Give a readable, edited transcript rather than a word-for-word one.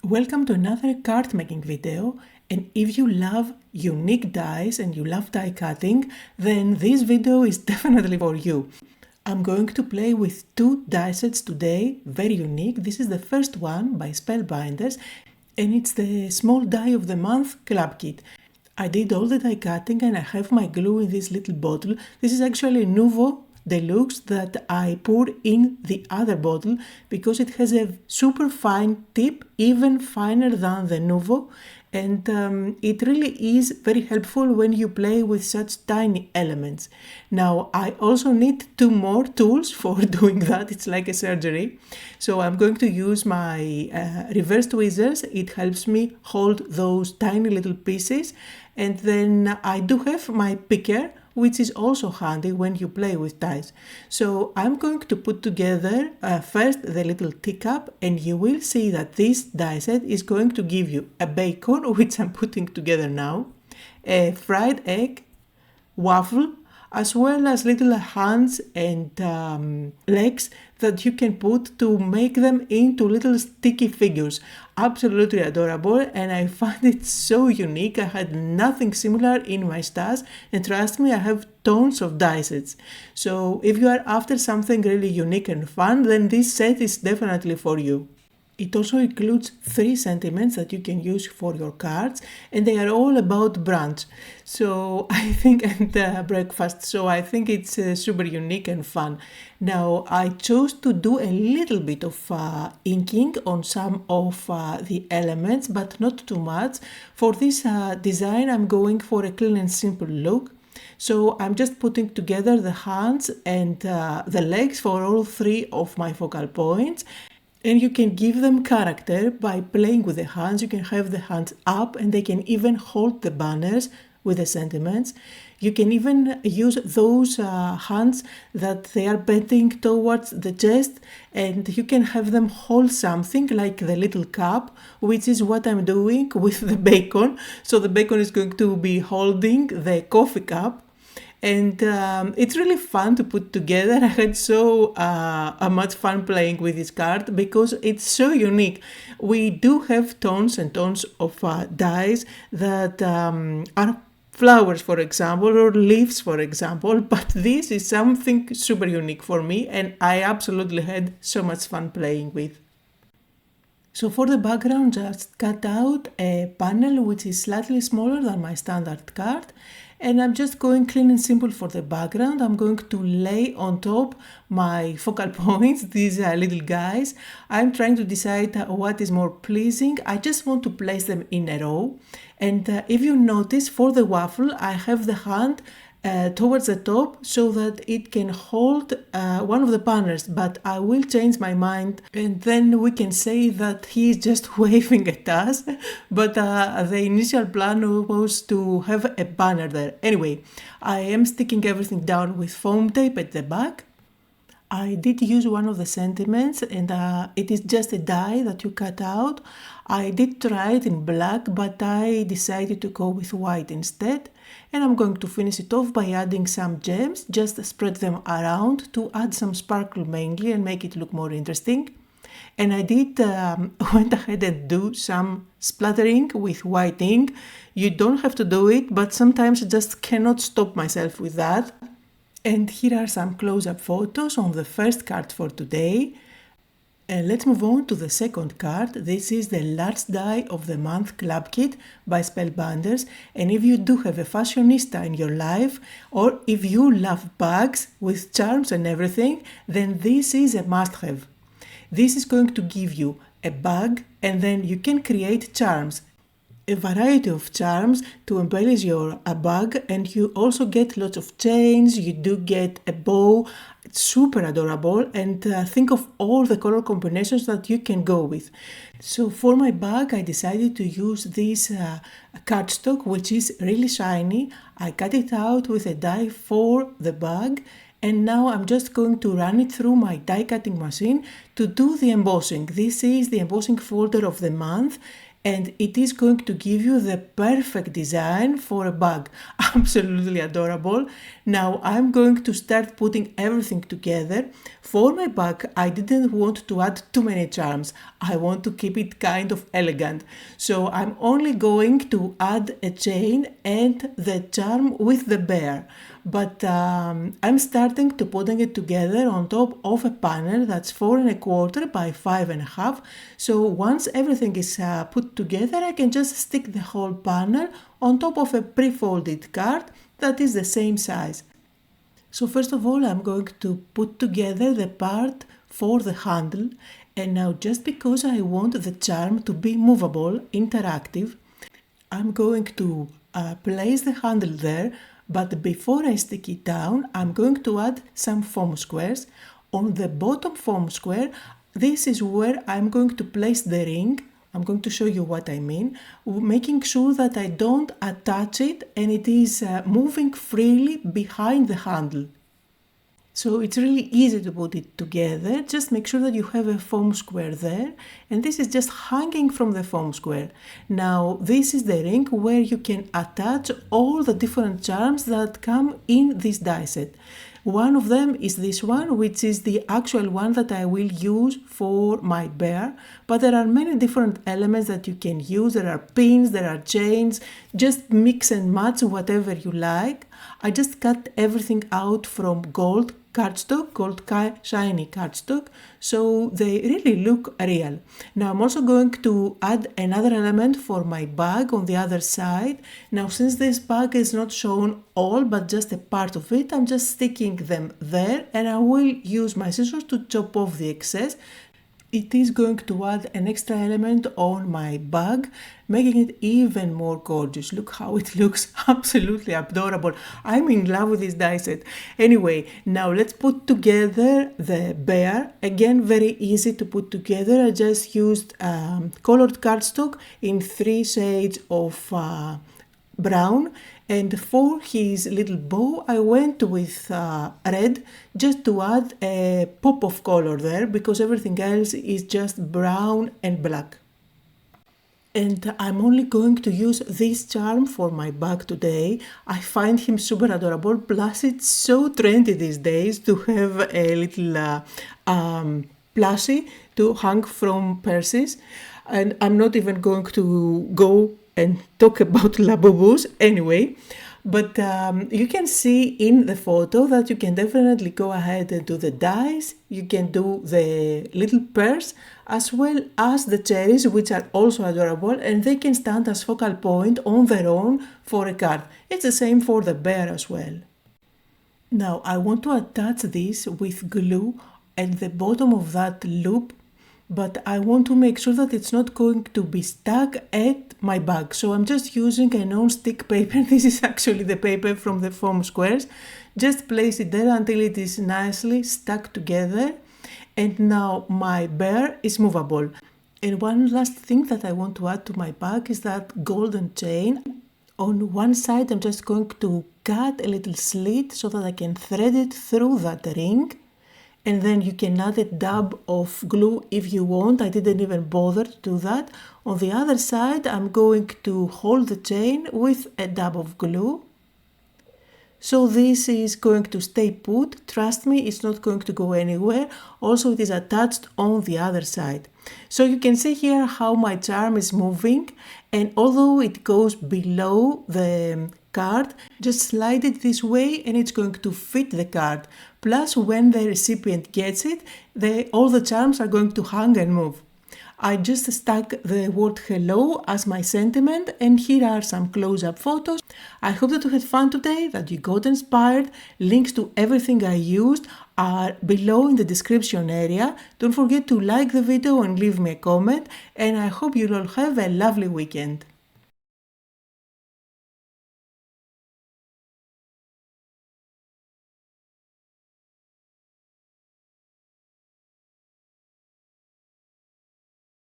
Welcome to another card making video, and if you love unique dies and you love die cutting, then this video is definitely for you. I'm going to play with two die sets today, very unique. This is the first one by Spellbinders, and it's the small die of the month club kit. I did all the die cutting and I have my glue in this little bottle. This is actually a Nuvo Deluxe that I pour in the other bottle because it has a super fine tip, even finer than the Nuvo, and it really is very helpful when you play with such tiny elements. Now I also need two more tools for doing that. It's like a surgery. So I'm going to use my reverse tweezers. It helps me hold those tiny little pieces, and then I do have my picker, which is also handy when you play with dies. So I'm going to put together first the little teacup, and you will see that this die set is going to give you a bacon, which I'm putting together now, a fried egg, waffle, as well as little hands and legs that you can put to make them into little sticky figures. Absolutely adorable, and I find it so unique. I had nothing similar in my stash, and trust me, I have tons of die sets. So if you are after something really unique and fun, then this set is definitely for you. It also includes 3 sentiments that you can use for your cards, and they are all about brunch. So I think, and breakfast. So I think it's super unique and fun. Now I chose to do a little bit of inking on some of the elements, but not too much. For this design, I'm going for a clean and simple look. So I'm just putting together the hands and the legs for all 3 of my focal points. And you can give them character by playing with the hands. You can have the hands up and they can even hold the banners with the sentiments. You can even use those hands that they are bending towards the chest, and you can have them hold something like the little cup, which is what I'm doing with the bacon. So the bacon is going to be holding the coffee cup. And it's really fun to put together. I had so much fun playing with this card because it's so unique. We do have tons and tons of dies that are flowers, for example, or leaves, for example, but this is something super unique for me, and I absolutely had so much fun playing with. So for the background, just cut out a panel which is slightly smaller than my standard card, and I'm just going clean and simple for the background. I'm going to lay on top my focal points, these little guys. I'm trying to decide what is more pleasing. I just want to place them in a row, and if you notice, for the waffle I have the hand towards the top so that it can hold one of the banners, but I will change my mind and then we can say that he is just waving at us, but the initial plan was to have a banner there. Anyway, I am sticking everything down with foam tape at the back. I did use one of the sentiments, and it is just a die that you cut out. I did try it in black, but I decided to go with white instead. And I'm going to finish it off by adding some gems, just spread them around to add some sparkle mainly and make it look more interesting. And I did went ahead and do some splattering with white ink. You don't have to do it, but sometimes I just cannot stop myself with that. And here are some close-up photos on the first card for today. Let's move on to the second card. This is the large die of the month club kit by Spellbinders. And if you do have a fashionista in your life, or if you love bags with charms and everything, then this is a must-have. This is going to give you a bag, and then you can create charms. A variety of charms to embellish your bag, and you also get lots of chains. You do get a bow. It's super adorable, and think of all the color combinations that you can go with. So for my bag I decided to use this cardstock, which is really shiny. I cut it out with a die for the bag, and now I'm just going to run it through my die cutting machine to do the embossing. This is the embossing folder of the month. and it is going to give you the perfect design for a bag. Absolutely adorable. Now I'm going to start putting everything together. For my bag, I didn't want to add too many charms. I want to keep it kind of elegant. So I'm only going to add a chain and the charm with the bear. But I'm starting to putting it together on top of a panel that's 4 1/4 by 5 1/2. So once everything is put together, I can just stick the whole panel on top of a pre-folded card that is the same size. So first of all, I'm going to put together the part for the handle, and now just because I want the charm to be movable, interactive, I'm going to place the handle there, but before I stick it down, I'm going to add some foam squares. On the bottom foam square, this is where I'm going to place the ring. I'm going to show you what I mean, making sure that I don't attach it and it is moving freely behind the handle. So it's really easy to put it together. Just make sure that you have a foam square there, and this is just hanging from the foam square. Now this is the ring where you can attach all the different charms that come in this die set. One of them is this one, which is the actual one that I will use for my bear, but there are many different elements that you can use. There are pins, there are chains, just mix and match whatever you like. I just cut everything out from gold cardstock, gold shiny cardstock, so they really look real. Now I'm also going to add another element for my bag on the other side. Now since this bag is not shown all but just a part of it, I'm just sticking them there, and I will use my scissors to chop off the excess. It is going to add an extra element on my bag, making it even more gorgeous. Look how it looks, absolutely adorable. I'm in love with this die set. Anyway, now let's put together the bear. Again, very easy to put together. I just used colored cardstock in 3 shades of brown, and for his little bow I went with red, just to add a pop of color there, because everything else is just brown and black. And I'm only going to use this charm for my bag today. I find him super adorable, plus it's so trendy these days to have a little plushie to hang from purses. And I'm not even going to go and talk about Labubus anyway, but you can see in the photo that you can definitely go ahead and do the dies. You can do the little pears as well as the cherries, which are also adorable, and they can stand as focal point on their own for a card. It's the same for the bear as well. Now I want to attach this with glue at the bottom of that loop, but I want to make sure that it's not going to be stuck at my bag. So I'm just using a non-stick paper. This is actually the paper from the foam squares. Just place it there until it is nicely stuck together. And now my bear is movable. And one last thing that I want to add to my bag is that golden chain. On one side I'm just going to cut a little slit so that I can thread it through that ring. And then you can add a dab of glue if you want. I didn't even bother to do that. On the other side, I'm going to hold the chain with a dab of glue. So this is going to stay put. Trust me, it's not going to go anywhere. Also, it is attached on the other side. So you can see here how my charm is moving. And although it goes below the card, just slide it this way and it's going to fit the card. Plus, when the recipient gets it, all the charms are going to hang and move. I just stuck the word hello as my sentiment, and here are some close-up photos. I hope that you had fun today, that you got inspired. Links to everything I used are below in the description area. Don't forget to like the video and leave me a comment, and I hope you'll all have a lovely weekend.